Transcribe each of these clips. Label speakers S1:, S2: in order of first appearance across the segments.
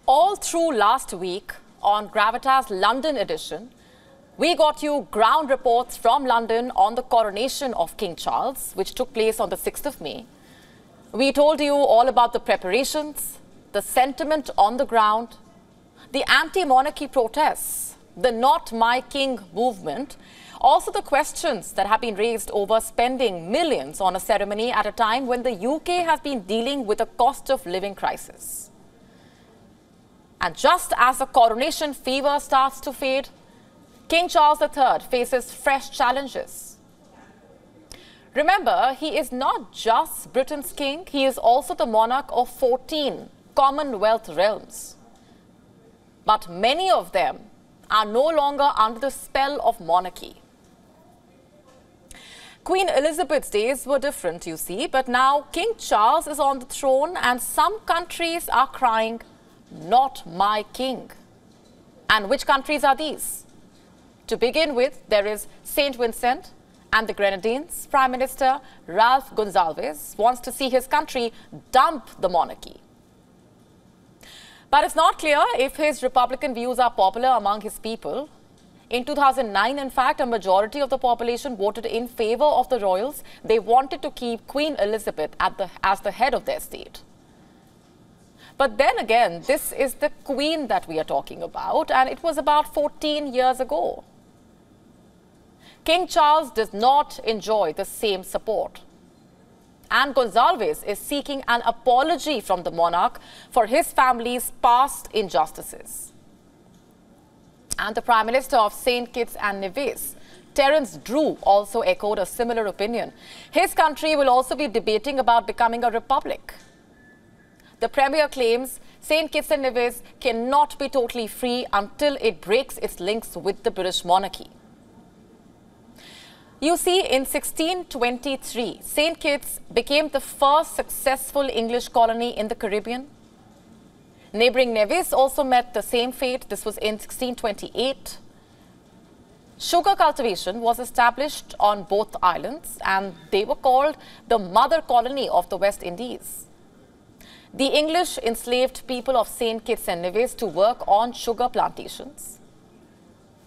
S1: All through last week on Gravitas London edition, we got you ground reports from London on the coronation of King Charles, which took place on the 6th of May. We told you all about the preparations, the sentiment on the ground, the anti-monarchy protests, the Not My King movement, also the questions that have been raised over spending millions on a ceremony at a time when the UK has been dealing with a cost of living crisis. And just as the coronation fever starts to fade, King Charles III faces fresh challenges. Remember, he is not just Britain's king, he is also the monarch of 14 Commonwealth realms. But many of them are no longer under the spell of monarchy. Queen Elizabeth's days were different, you see, but now King Charles is on the throne and some countries are crying, "Not my king." And which countries are these? To begin with, there is St. Vincent and the Grenadines. Prime Minister Ralph Gonsalves wants to see his country dump the monarchy. But it's not clear if his Republican views are popular among his people. In 2009, in fact, a majority of the population voted in favor of the royals. They wanted to keep Queen Elizabeth as the head of their state. But then again, this is the Queen that we are talking about, and it was about 14 years ago. King Charles does not enjoy the same support. And Gonsalves is seeking an apology from the monarch for his family's past injustices. And the Prime Minister of St. Kitts and Nevis, Terence Drew, also echoed a similar opinion. His country will also be debating about becoming a republic. The Premier claims St. Kitts and Nevis cannot be totally free until it breaks its links with the British monarchy. You see, in 1623, St. Kitts became the first successful English colony in the Caribbean. Neighbouring Nevis also met the same fate. This was in 1628. Sugar cultivation was established on both islands, and they were called the mother colony of the West Indies. The English enslaved people of St. Kitts and Nevis to work on sugar plantations.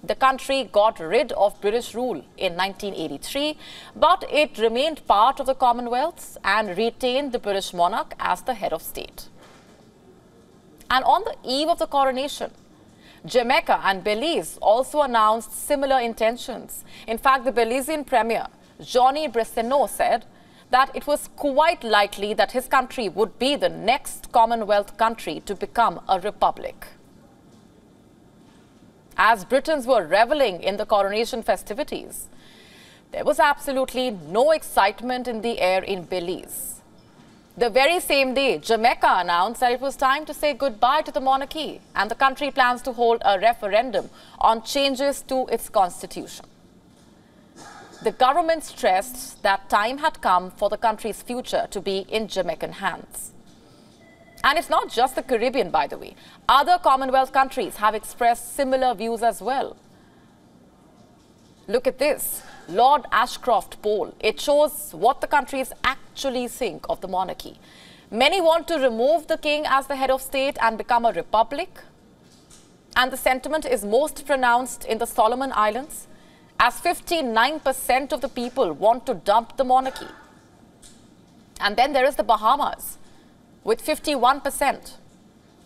S1: The country got rid of British rule in 1983, but it remained part of the Commonwealth and retained the British monarch as the head of state. And on the eve of the coronation, Jamaica and Belize also announced similar intentions. In fact, the Belizean Premier, Johnny Bresseno, said that it was quite likely that his country would be the next Commonwealth country to become a republic. As Britons were reveling in the coronation festivities, there was absolutely no excitement in the air in Belize. The very same day, Jamaica announced that it was time to say goodbye to the monarchy, and the country plans to hold a referendum on changes to its constitution. The government stressed that time had come for the country's future to be in Jamaican hands. And it's not just the Caribbean, by the way. Other Commonwealth countries have expressed similar views as well. Look at this, Lord Ashcroft poll. It shows what the countries actually think of the monarchy. Many want to remove the king as the head of state and become a republic. And the sentiment is most pronounced in the Solomon Islands, as 59% of the people want to dump the monarchy. And then there is the Bahamas, with 51%,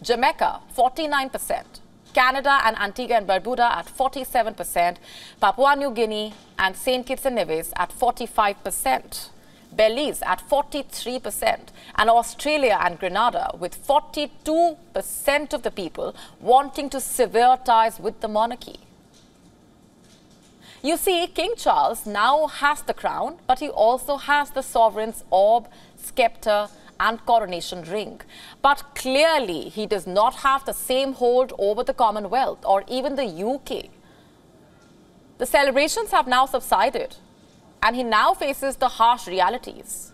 S1: Jamaica 49%, Canada and Antigua and Barbuda at 47%, Papua New Guinea and St. Kitts and Nevis at 45%, Belize at 43%, and Australia and Grenada with 42% of the people wanting to sever ties with the monarchy. You see, King Charles now has the crown, but he also has the sovereign's orb, scepter, and coronation ring. But clearly, he does not have the same hold over the Commonwealth or even the UK. The celebrations have now subsided, and he now faces the harsh realities.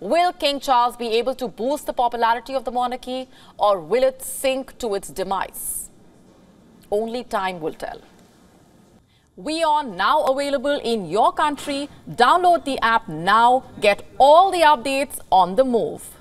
S1: Will King Charles be able to boost the popularity of the monarchy, or will it sink to its demise? Only time will tell. WION now available in your country. Download the app now. Get all the updates on the move.